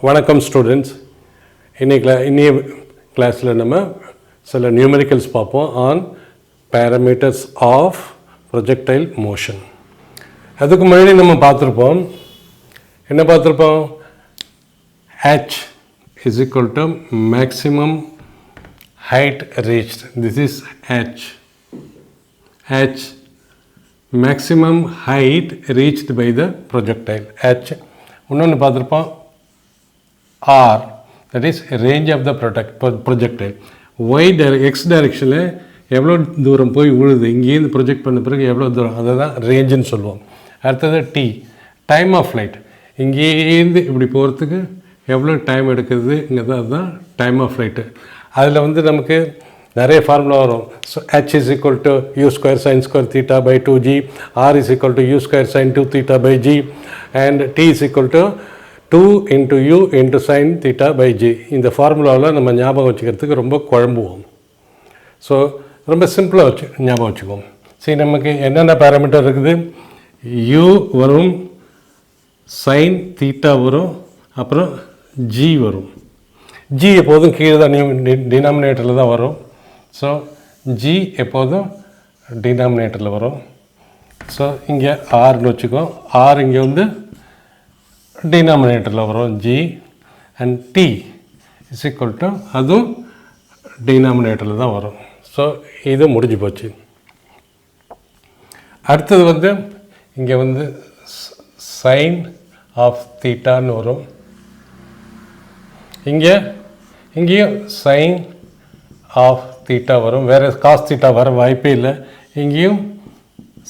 வணக்கம் ஸ்டூடெண்ட்ஸ். இன்னைய கிளாஸில் நம்ம சில நியூமெரிக்கல்ஸ் பார்ப்போம் on parameters of projectile motion. அதுக்கு முன்னாடி நம்ம என்ன பார்த்துருப்போம்? h is equal to maximum height reached. This is h maximum height reached by the projectile. h இன்னொன்று பார்த்துருப்போம் r, that is range of the projectile. x டைரெக்ஷனில் எவ்வளோ தூரம் போய் விழுது, இங்கேருந்து ப்ரொஜெக்ட் பண்ண பிறகு எவ்வளோ தூரம், அதை தான் ரேஞ்சுன்னு சொல்லுவோம். அடுத்தது t, டைம் ஆஃப் ஃப்ளைட், இங்கேருந்து இப்படி போகிறதுக்கு எவ்வளோ டைம் எடுக்குது, இங்கே தான் அதுதான் டைம் ஆஃப் ஃப்ளைட்டு. அதில் நமக்கு நிறைய ஃபார்முலா வரும். So h is equal to u square sin square theta by 2g, r is equal to u square sin 2 theta by g, and t is equal to 2 into u into sin theta by g. இந்த ஃபார்முலாவில் நம்ம ஞாபகம் வச்சுக்கிறதுக்கு ரொம்ப குழம்புவோம். So ரொம்ப சிம்பிளாக ஞாபகம் வச்சுக்குவோம். சரி, நமக்கு என்னென்ன பேராமீட்டர் இருக்குது? u வரும், sin theta வரும், அப்புறம் g வரும். g எப்போதும் கீழே தான் டினாமினேட்டரில் தான் வரும். ஸோ g எப்போதும் டினாமினேட்டரில் வரும். ஸோ இங்கே ஆர்னு வச்சுக்கோ, r இங்கே டினாமினேட்டரில் வரும் g, and t is equal to அதுவும் டினாமினேட்டரில் தான் வரும். ஸோ இது முடிஞ்சு போச்சு. அடுத்தது இங்கே சைன் ஆஃப் தீட்டான்னு வரும். இங்கேயும் சைன் ஆஃப் தீட்டா வரும். வேறு காஸ் தீட்டா வர வாய்ப்பே இல்லை. இங்கேயும்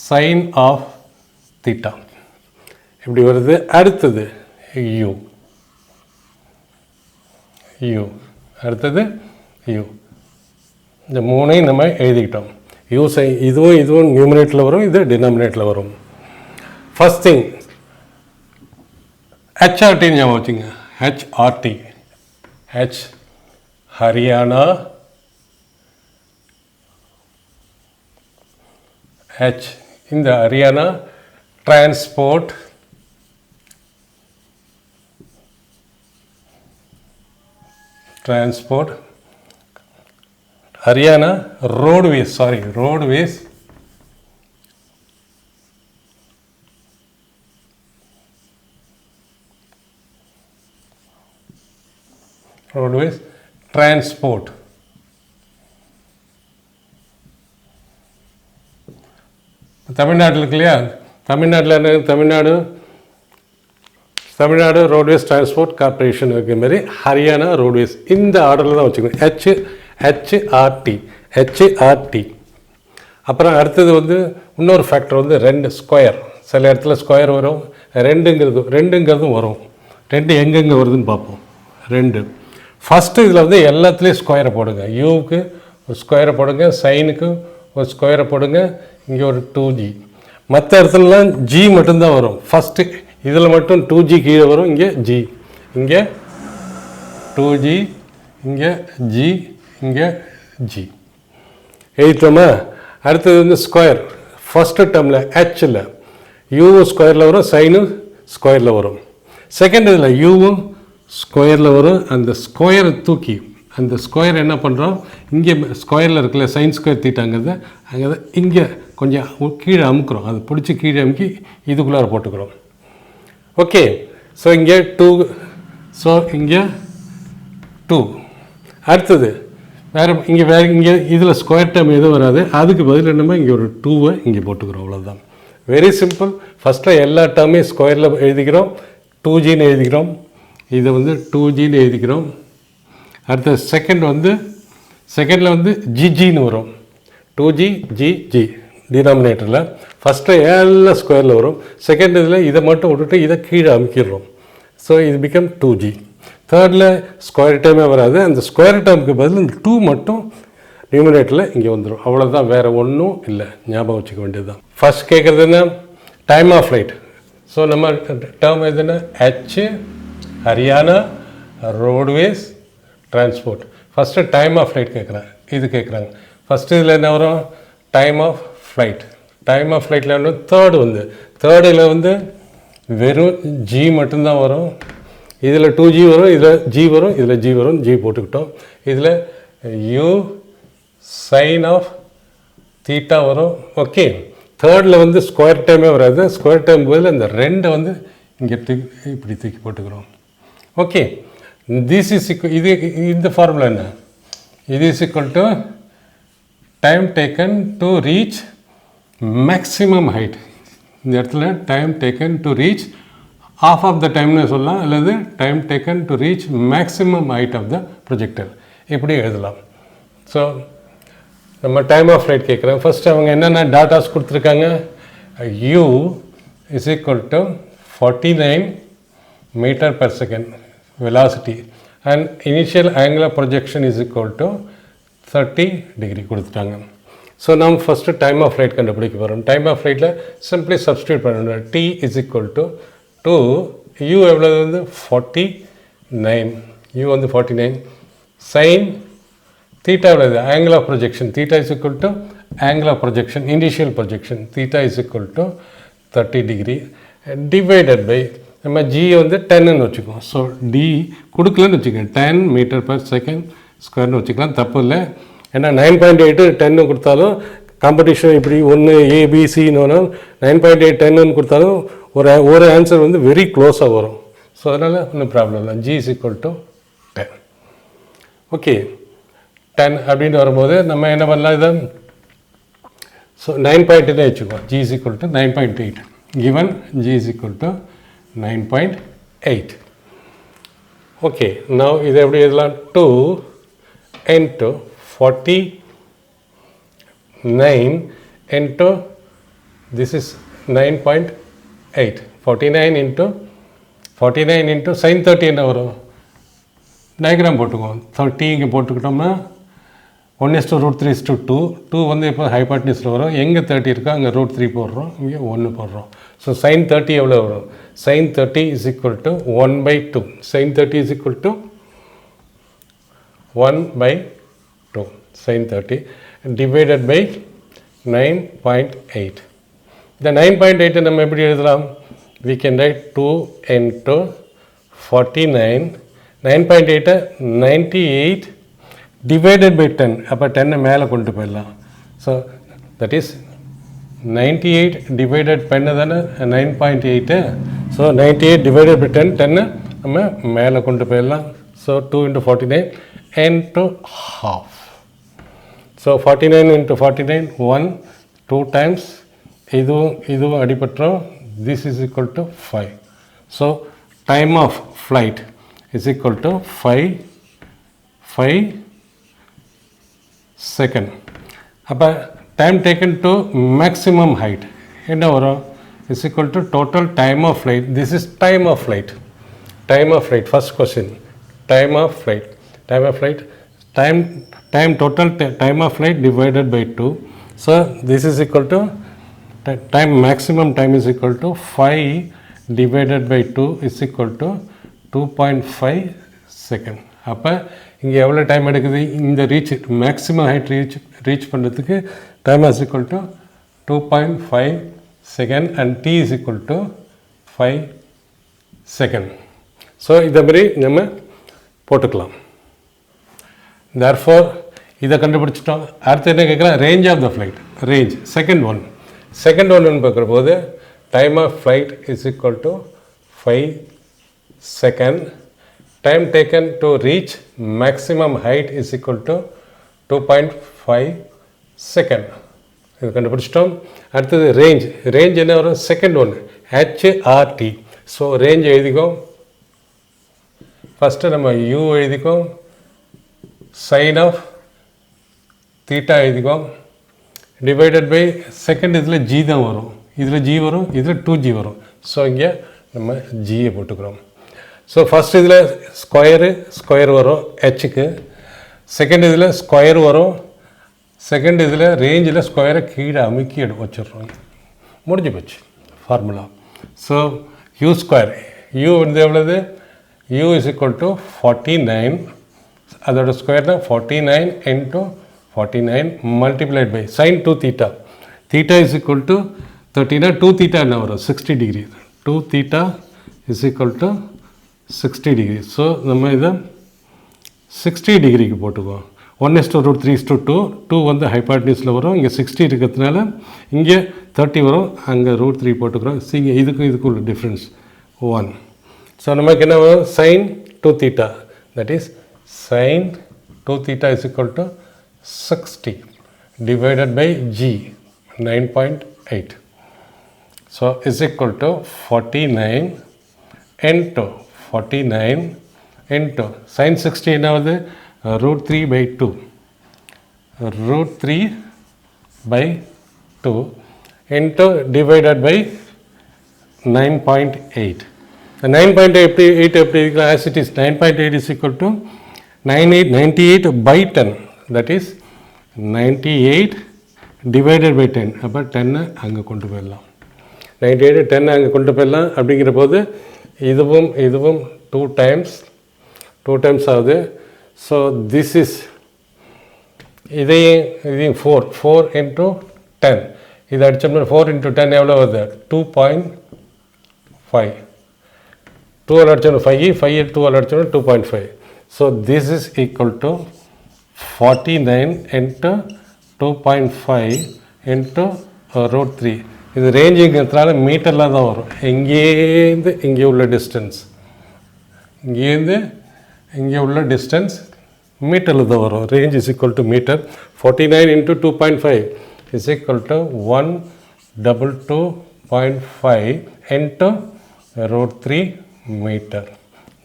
சைன் ஆஃப் தீட்டா இப்படி வருது. அடுத்தது u, அடுத்தது u. இந்த மூணையும் நம்ம எழுதிக்கிட்டோம். u சைன், இதுவும் நியூமரேட்டரில் வரும், இது டினாமினேட்டரில் வரும். ஃபர்ஸ்ட் திங் HRT ஞாபகம் வச்சுங்க. HRT, H ஹரியானா, H இந்த Haryana transport, Haryana roadways, transport. தமிழ்நாட்டில் இருக்கு இல்லையா, தமிழ்நாட்டில் என்ன, தமிழ்நாடு ரோட்வேஸ் டிரான்ஸ்போர்ட் கார்பரேஷன் இருக்கிற மாதிரி ஹரியானா ரோட்வேஸ், இந்த ஆர்டரில் தான் வச்சுக்கணும். HRT. அப்புறம் அடுத்தது இன்னொரு ஃபேக்டர் ரெண்டு ஸ்கொயர். சில இடத்துல ஸ்கொயர் வரும், ரெண்டுங்கிறதும் வரும். ரெண்டு எங்கெங்கே வருதுன்னு பார்ப்போம். ரெண்டு ஃபஸ்ட்டு இதில் எல்லாத்துலேயும் ஸ்கொயரை போடுங்க. யூவுக்கு ஒரு ஸ்கொயரை போடுங்க, சைனுக்கு ஒரு ஸ்கொயரை போடுங்க, இங்கே ஒரு 2g. மற்ற இடத்துலலாம் g மட்டும்தான் வரும். ஃபஸ்ட்டு இதில் மட்டும் 2g கீழே வரும். இங்கே g, இங்கே 2g, இங்கே g, இங்கே g. எழுதிட்டோமா? அடுத்தது ஸ்கொயர். ஃபஸ்ட்டு டேர்மில் ஹெச்சில் யூவும் ஸ்கொயரில் வரும், சைனும் ஸ்கொயரில் வரும். செகண்ட் இதில் யூவும் ஸ்கொயரில் வரும். அந்த ஸ்கொயரை தூக்கி, அந்த ஸ்கொயர் என்ன பண்ணுறோம், இங்கே ஸ்கொயரில் இருக்குல்ல சைன் ஸ்கொயர் தீட்டாங்கிறத அங்கே இங்கே கொஞ்சம் கீழே அமுக்குறோம். அதை பிடிச்சி கீழே அமுக்கி இதுக்குள்ளார போட்டுக்கிறோம். ஓகே, ஸோ இங்கே 2, ஸோ இங்கே 2. அடுத்தது இங்கே இதில் ஸ்கொயர் டேர்ம் எதுவும் வராது. அதுக்கு பதில் என்னமோ இங்கே ஒரு 2வை இங்கே போட்டுக்கிறோம். அவ்வளோதான், வெரி சிம்பிள். ஃபஸ்ட்டில் எல்லா டேர்மையும் ஸ்கொயரில் எழுதிக்கிறோம், 2gன்னு எழுதிக்கிறோம். இதை 2gன்னு எழுதிக்கிறோம். அடுத்த செகண்டில் ஜிஜின்னு வரும். 2g, g டினாமினேட்டரில். ஃபஸ்ட்டில் எல்லாம் ஸ்கொயரில் வரும். செகண்ட் இதில் இதை மட்டும் விட்டுட்டு இதை கீழே அமுக்கிடுறோம். ஸோ இது பிகம் 2g. தேர்டில் ஸ்கொயர் டேர்மே வராது. அந்த ஸ்கொயர் டேர்முக்கு பதில் இந்த 2 மட்டும் நியூமினேட்டரில் இங்கே வந்துடும். அவ்வளோதான், வேறு ஒன்றும் இல்லை. ஞாபகம் வச்சுக்க வேண்டியது தான். ஃபஸ்ட் கேட்குறது என்ன? Time of flight. ஸோ நம்ம டேர்ம் எதுன்னா H Haryana roadways transport. First time of flight கேட்குறாங்க. ஃபஸ்ட்டு இதில் என்ன வரும்? Time of flight. தேர்டில் வெறும் ஜி மட்டும்தான் வரும். இதில் 2g வரும், இதில் g வரும், இதில் g வரும், g போட்டுக்கிட்டோம். இதில் u sin of theta வரும். ஓகே, தேர்டில் வந்து ஸ்கொயர் டைமே வராது. ஸ்கொயர் டைம் பதில் இந்த ரெண்டை வந்து இங்கே இப்படி தூக்கி போட்டுக்கிறோம். ஓகே, this is இது இந்த ஃபார்முலா என்ன? இது is equal to time taken to reach maximum height. இந்த இடத்துல time taken to reach half of the timeனு சொல்லலாம், அல்லது time taken to reach maximum height of the projectile இப்படி எழுதலாம். ஸோ நம்ம டைம் ஆஃப் ஃப்ளைட் கேட்குறோம். ஃபர்ஸ்ட் அவங்க என்னென்ன டாட்டாஸ் கொடுத்துருக்காங்க? u is equal to 49 meter per second velocity and initial angular projection is equal to 30 degree கொடுத்துட்டாங்க. ஸோ நம்ம first time of flight கண்டுபிடிக்க போகிறோம். டைம் ஆஃப் ஃப்ளைட்டில் சிம்பிளி சப்ஸ்டியூட் பண்ணணும். t is equal to 2, u எவ்வளவு வந்து 49, u வந்து 49, sin theta எவ்வளவு? angle of projection, theta is equal to angle of projection, initial projection, theta is equal to 30 degree divided by நம்ம g வந்து 10ன்னு வச்சுக்கோம். So d கொடுக்கலன்னு வச்சுக்கோங்க, 10 meter per second ஸ்கொயர்னு வச்சுக்கலாம், தப்பு இல்லை. ஏன்னா 9.8 10 கொடுத்தாலும் காம்படிஷன் இப்படி ஒன்று ஏபிசின்னு 9.8 10ன்னு கொடுத்தாலும் ஒரு ஆன்சர் வந்து வெரி க்ளோஸாக வரும். ஸோ அதனால் ஒன்றும் ப்ராப்ளம் இல்லை. g is equal to 10. Okay, 10 அப்படின்னு வரும்போது நம்ம என்ன பண்ணலாம்? இதை ஸோ 9.8 வச்சுக்கோம். g is equal to 9.8 given g is equal to 9.8. Okay, now இதை எப்படி எழுதலாம்? 2 into 49 into this is 9.8, 49 into sin 30 என்ன வரும்? டயக்ராம் போட்டுக்குவோம். 30 இங்கே போட்டுக்கிட்டோம்னா 1:√3:2, 2 வந்து இப்போ ஹைபாட்னிஸில் வரும். எங்கே 30 இருக்கோ அங்கே √3 போடுறோம், இங்கே 1 போடுறோம். ஸோ sin 30 எவ்வளோ வரும்? sin 30 is equal to 1/2. sin 30 is equal to 1/2 sin 30 divided by 9.8. இந்த 9.8 நம்ம எப்படி எழுதலாம்? we can write 2 into 49, 9.8 98 divided by 10. அப்போ 10 மேலே கொண்டு போயிடலாம். ஸோ தட் இஸ் 98 divided 10 தானே 9.8. ஸோ 98 divided by 10, 10 நம்ம மேலே கொண்டு போயிடலாம். So 2 into 49 into half. So 49 into 49 1, 2 times இதுவும் அடிபட்டுரும். this is equal to 5. so time of flight is equal to 5 second. அப்போ time taken to maximum height என்ன வரும்? is equal to total time of flight. this is time of flight. first question, time of flight total time of flight divided by 2. so this is equal to maximum time is equal to 5 divided by 2 is equal to 2.5 second. அப்போ இங்கே எவ்வளோ time எடுக்குது? இந்த maximum height reach பண்ணுறதுக்கு time is equal to 2.5 second and t is equal to 5 second. So இதை மாதிரி நம்ம போட்டுக்கலாம். therefore இதை கண்டுபிடிச்சிட்டோம். அடுத்து என்ன கேட்குறேன்? Range of the flight. Range second ஒன்னு பார்க்குற போது time of flight is equal to 5 second. Time taken to reach maximum height is equal to 2.5 second. இது கண்டுபிடிச்சிட்டோம். அடுத்தது ரேஞ்ச் என்ன வரும்? செகண்ட் ஒன்று HRT. ஸோ ரேஞ்ச் எழுதிக்கோ. ஃபஸ்ட்டு நம்ம u எழுதிக்கோ, sin of theta எழுதிக்கோ, டிவைடட் பை செகண்ட் இதில் g தான் வரும், இதில் g வரும், இதில் 2g வரும். ஸோ இங்கே நம்ம ஜியை போட்டுக்கிறோம். ஸோ ஃபஸ்ட் இதில் ஸ்கொயர் வரும் ஹெச்சுக்கு, செகண்ட் இதில் ஸ்கொயர் வரும், செகண்ட் இதில் ரேஞ்சில் ஸ்கொயரை கீழே அமுக்கி வச்சிடுறோம். முடிஞ்சு போச்சு formula. So u square, u வந்து எவ்வளவு? u இஸ் ஈக்குவல் டு 49, அதோட ஸ்கொயர்னா 49 into 49 multiplied by sin 2 theta. Theta is equal to 30. 2 theta என்ன வரும்? 60 degree. 2 theta is equal to 60 degree. So நம்ம இதை 60 டிகிரிக்கு போட்டுக்குவோம். 1:√3:2. 2 வந்து ஹைபாட்னிஸில் வரும், இங்கே 60 இருக்கிறதுனால இங்கே 30 வரும், அங்கே √3 போட்டுக்கிறோம். இங்கே இதுக்கும் உள்ள டிஃப்ரென்ஸ் 1. ஸோ நமக்கு என்ன வரும்? sin 2θ, that is sin 2θ is equal to 60 divided by g 9.8. So is equal to 49 into 49 into sin 60 என்னாவது? √3/2. √3/2 into divided by 9.8. 9.8 எப்படி இருக்கலாம்? As it is 9.8 is equal to 98/10. That is 98 divided by 10. அப்போ 10 அங்கே கொண்டு போயிடலாம். 98 10 அங்கே கொண்டு போயிடலாம். அப்படிங்கிற போது இதுவும் 2 times ஆகுது. ஸோ திஸ் இஸ் இதையும் 4 into 10. இது அடித்தோம்னா 4 into 10 எவ்வளோ வருது? 2.5. 2 அடித்தோம்னா 5 2 அடித்தோம்னா 2.5. So this is equal to 49 into 2.5 into √3. இது ரேஞ்சுங்கிறதுனால மீட்டரில் தான் வரும். இங்கேருந்து இங்கே உள்ள டிஸ்டன்ஸ், இங்கேருந்து இங்கே உள்ள டிஸ்டன்ஸ் மீட்டரில் தான் வரும். Range is equal to metre. 49 into 2.5 is equal to 122.5 into √3 மீட்டர்.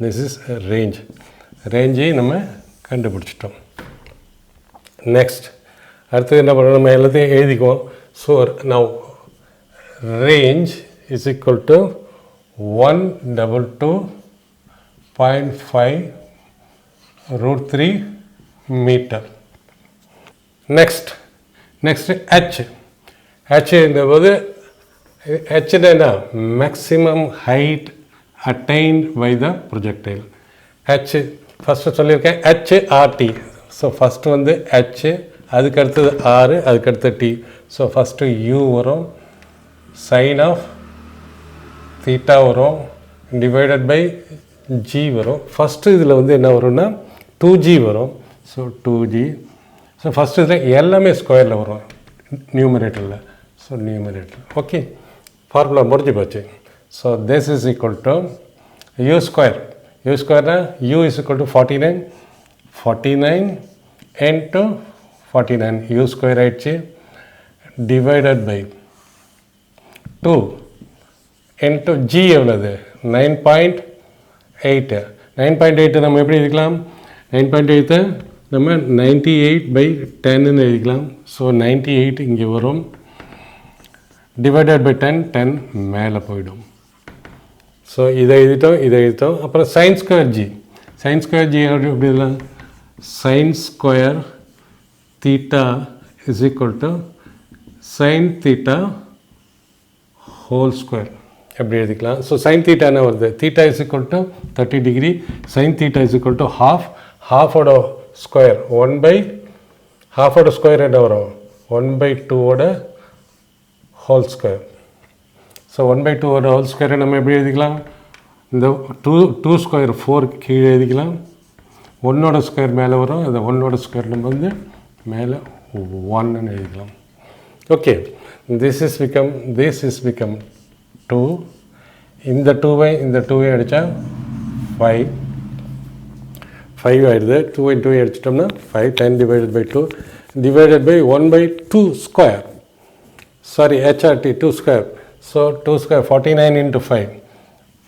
This is range. ரேஞ்சை நம்ம கண்டுபிடிச்சிட்டோம். நெக்ஸ்ட் அடுத்தது என்ன பண்ணணும்? நம்ம எல்லாத்தையும் எழுதிக்குவோம். So now range is equal to 122.5 √3 meter. Next h என்பது h என்ன? maximum height attained by the projectile. h first சொல்லியிருக்கேன், HRT. ஸோ ஃபஸ்ட்டு வந்து h, அதுக்கு அடுத்தது r, அதுக்கு அடுத்தது t. ஸோ ஃபஸ்ட்டு u வரும், sin of theta வரும், டிவைடட் பை g வரும். ஃபஸ்ட்டு இதில் வந்து என்ன வரும்னா 2g வரும். So 2g. ஸோ ஃபஸ்ட்டு இதில் எல்லாமே ஸ்கொயரில் வரும் நியூமரேட்டரில். ஸோ நியூமரேட்டர் ஓகே, ஃபார்முலா முடிஞ்சு போச்சு. So this is equal to u square. u ஸ்கொயர்னா u is equal to 49 into 49 u square ஆயிடுச்சு, டிவைடட் பை 2 into g எவ்வளவு? 9.8. 9.8 நம்ம எப்படி எழுதிக்கலாம்? 9.8 நம்ம 98/10 எழுதிக்கலாம். ஸோ 98 இங்கே வரும், டிவைடட் பை 10 மேலே போயிடும். ஸோ இதை எழுதிட்டோம். அப்புறம் sin square g. sin square g எப்படி எழுதலாம்? sin square theta is equal to sin theta whole square. எப்படி எழுதிக்கலாம்? ஸோ sin theta என்ன வருது? theta is equal to 30 degree. sin theta is equal to half-ஓட ஸ்கொயர் 1/half-ஓட ஸ்கொயர் என்ன வரும்? 1/2-ஓட ஹோல் ஸ்கொயர். ஸோ 1/2-ஓட ஹோல் ஸ்கொயரை நம்ம எப்படி எழுதிக்கலாம்? இந்த 2 ஸ்கொயர் 4 கீழே எழுதிக்கலாம். 1ஓட ஸ்கொயர் மேலே வரும், அந்த 1ஓட ஸ்கொயர் நம்ம வந்து மேலே 1ன்னு எழுதிக்கலாம். Okay, this is become 2. இந்த 2வை அடித்தா 5 ஆகிடுது. 2 அடிச்சிட்டோம்னா 5. 10 divided by 2 divided by 1/2 square. Sorry, HRT 2 square. So 2 square 49 into 5.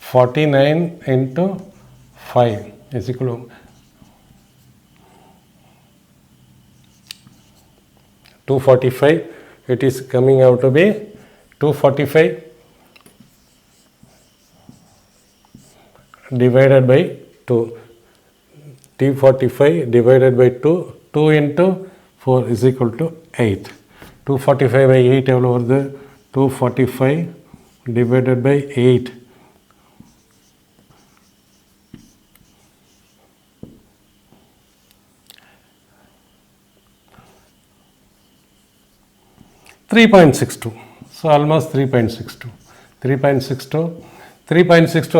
49 into 5 is equal to 245. It is coming out to be 245 divided by 2. 245 divided by 2. 2 into 4 is equal to 8. 245 by 8 எவ்வளோ வருது? 245 divided by 8. 3.62. So almost 3.62. 3.62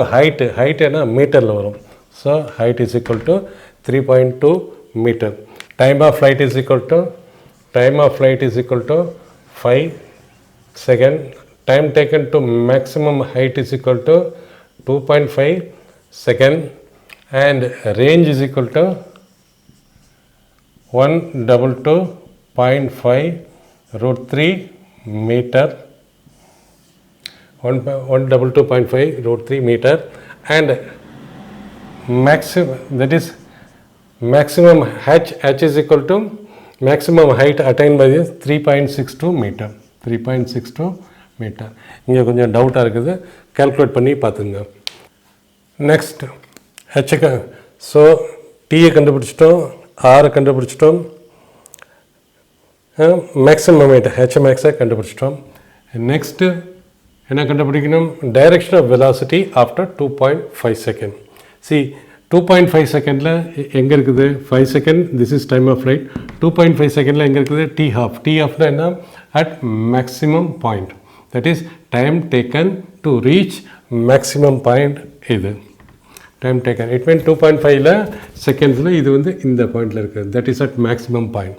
height என்ன மீட்டரில் வரும். So height is equal to 3.2 meter. Time of flight is equal to 5 second. Time taken to maximum height is equal to 2.5 second, and range is equal to 122.5 root 3 meter. 122.5 root 3 meter, and maximum h is equal to maximum height attained by this 3.62 meter. 3.62 meter. இங்கே கொஞ்சம் டவுட்டாக இருக்குது, calculate பண்ணி பார்த்துங்க. Next ஹெச்சுக்கு, so டீயை கண்டுபிடிச்சிட்டோம், ஆரை கண்டுபிடிச்சிட்டோம், மேக்ஸிமம் ஹைட் ஹெச் மேக்ஸை கண்டுபிடிச்சிட்டோம். நெக்ஸ்ட்டு என்ன கண்டுபிடிக்கணும்? Direction of velocity after 2.5 second. See 2.5 செகண்டில் எங்கே இருக்குது? 5 second, this is time of flight. 2.5 செகண்டில் எங்கே இருக்குது? T half. டி ஹாஃப்னா என்ன? At maximum point, that is time taken to reach maximum point. இது டைம் டேக்கன், இட் மீன் 2.5 செகண்ட்ஸில் இது வந்து இந்த பாயிண்டில் இருக்குது, that is at maximum point.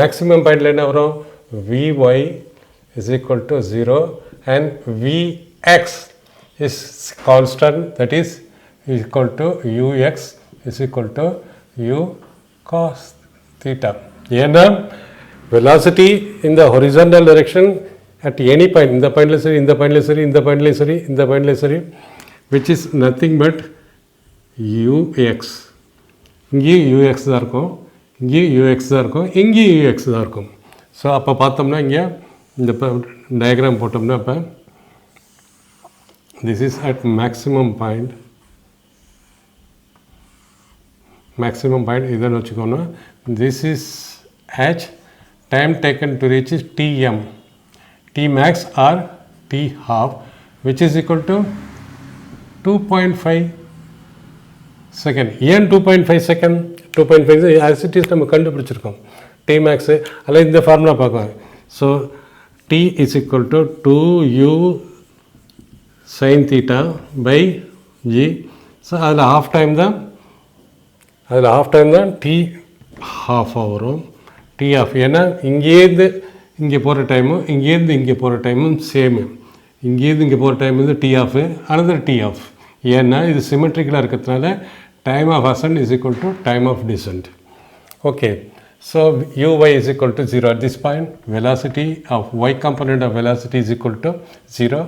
Maximum பாயிண்டில் என்ன வரும்? Vy is equal to 0 and Vx is constant, that is equal to Ux is equal to U cos theta. ஏன்னா velocity in the horizontal direction at any point, இந்த பாயிண்ட்ல சரி, இந்த பாயிண்ட்ல சரி, இந்த பாயிண்ட்ல சரி, இந்த பாயிண்ட்ல சரி, which is nothing but Ux. இங்கேயும் Ux தான் இருக்கும், இங்கேயும் Ux தான் இருக்கும், இங்கேயும் Ux தான் இருக்கும். ஸோ அப்போ பார்த்தோம்னா இங்கே இந்த டயக்ராம் போட்டோம்னா இப்போ this is at maximum point. Maximum point இதன்னு வச்சுக்கோன்னா, this is h, time taken to reach is Tm, T max or T half, which is equal to 2.5 second. ஏன் 2.5 second? 2.5 as it is நம்ம கண்டுபிடிச்சிருக்கோம். T max அல்ல இந்த formula பார்க்கலாம். So T is equal to 2U sin theta by G. So அதில் half time தான் T ஹாஃபாக வரும். T ஆஃப், ஏன்னா இங்கேருந்து இங்கே போகிற டைமும் இங்கேருந்து இங்கே போகிற டைமும் சேமு. இங்கேருந்து இங்கே போகிற டைம் வந்து T half, another T half. ஏன்னா இது சிமெட்ரிக்கலாக இருக்கிறதுனால time of ascent is equal to time of descent. Okay, so Uy is equal to 0 at this point. Velocity of y component of velocity is equal to 0.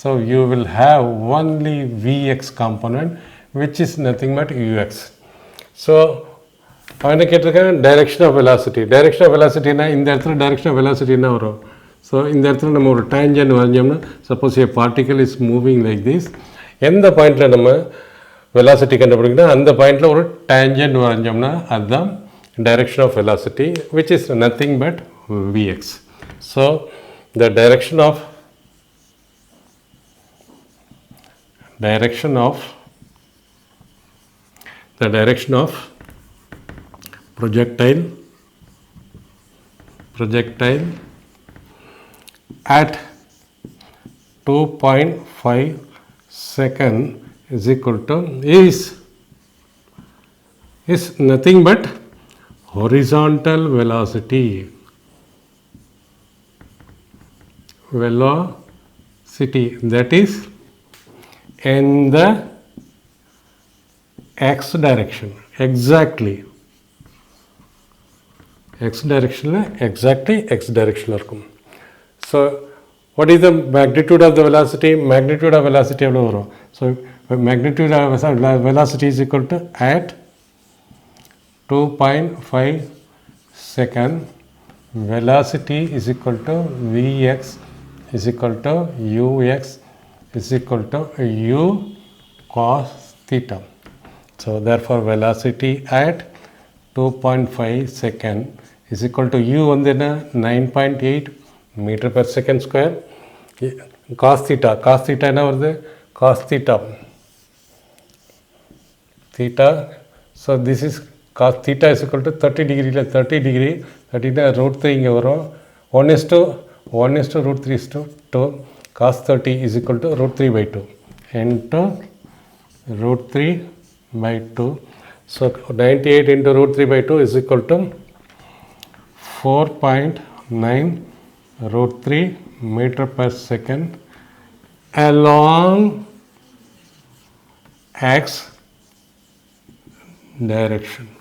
So you will have only Vx component, which is nothing but Ux. So என்ன கேட்டிருக்கேன்? Direction of velocity. Direction of வெலாசிட்டினா இந்த இடத்துல direction of வெலாசிட்டின்னா வரும். So இந்த இடத்துல நம்ம ஒரு டேஞ்சன்ட் வரைஞ்சோம்னா, suppose a particle is moving like this, எந்த பாயிண்டில் நம்ம வெலாசிட்டி கண்டுபிடிக்கணும், அந்த பாயிண்டில் ஒரு டேஞ்சன்ட் வரைஞ்சோம்னா அதுதான் direction of velocity, which is nothing but Vx. So the direction of projectile at 2.5 second is equal to is nothing but horizontal velocity, that is in the x direction, exactly x direction இருக்கும். So what is the magnitude of the velocity? Magnitude of velocity எவ்வளோ வரும்? So magnitude of velocity is equal to at 2.5 second, velocity is equal to Vx is equal to Ux is equal to U cos theta. So therefore velocity at 2.5 second is equal to U வந்து என்ன? 9.8 meter per second square. Cos theta என்ன வருது? Cos theta. So this is cos theta is equal to 30 degree, 30 degree, 30 root 3 இங்கே வரும். 1 is to root 3 is to 2. Cos 30 is equal to root 3 by 2. into root 3 by 2. So 98 into root 3 by 2 is equal to 4.9 root 3 meter per second along x direction.